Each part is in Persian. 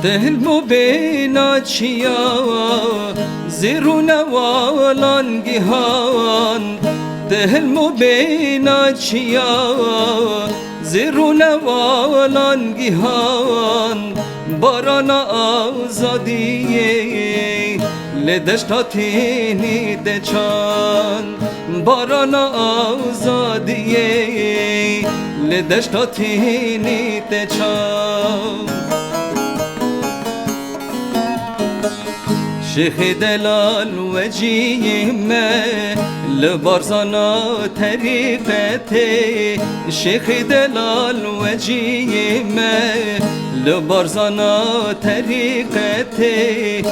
تهلمو بينا چيا زيرون والان جهان تهلمو بينا چيا زيرون والان جهان بارانا آزادیه لدشتاتيني دچان بارانا آزادیه لدشتاتيني دچان شيخ دلال وجيهما لبرزانا طريقتي شيخ دلال وجيهما لبرزانا طريقتي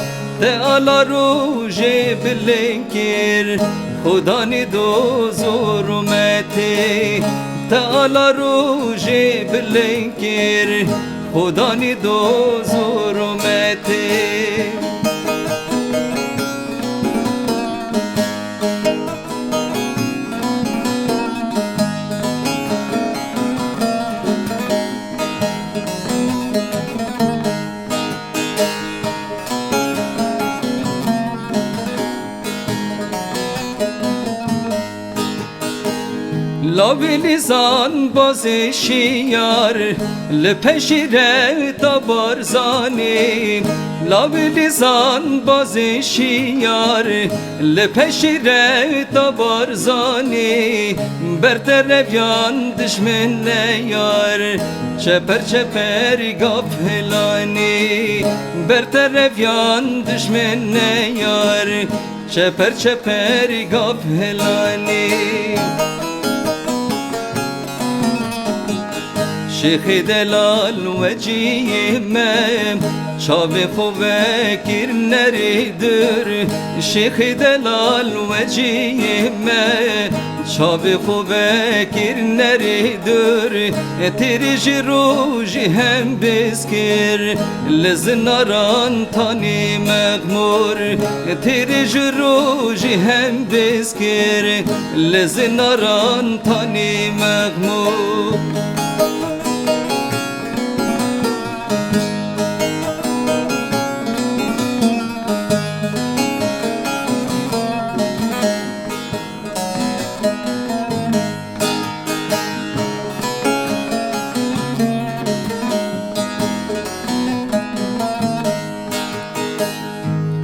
تعالى روجي بلنكر خدا ندو ظلمتي تعالى روجي بلنكر خدا ندو ظلمتي لاوی لیزان بازی شیار لپشیره تا بارزانی لاوی لیزان بازی شیار لپشیره تا بارزانی برطرفیان دشمن نیار چپر چپر گافلانی برطرفیان دشمن نیار چپر چپر گافلانی شيخ دلال وجيهما شاوي فوكر نريدر شيخ دلال وجيهما شاوي فوكر نريدر تريج روجي هم بسكر لزناران تاني مغمور تريج روجي هم بسكر لزناران تاني مغمور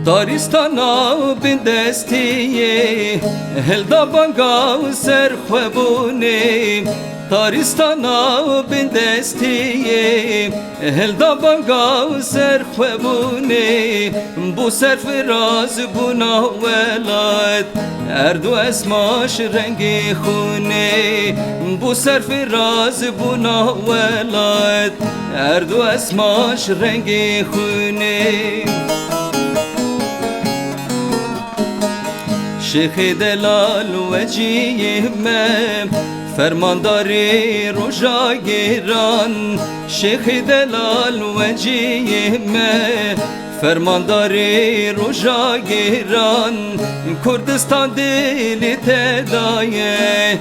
دارستانا بندستیه هلدا بانگا سر خوابونه دارستانا بندستیه هلدا بانگا سر خوابونه بو سر فراز بونا ولاد اردو اسماش رنگ خونه بو سر فراز بونا ولاد اردو اسماش رنگ خونه شيخ دلال وجيهما فرمانداري روجا گیران شيخ دلال وجيهما فرمانداري روجا گیران کردستان دلی تدایه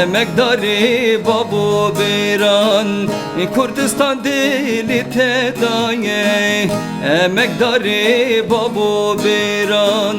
امکداری بابو بیران کردستان دلی تدایه امکداری بابو بیران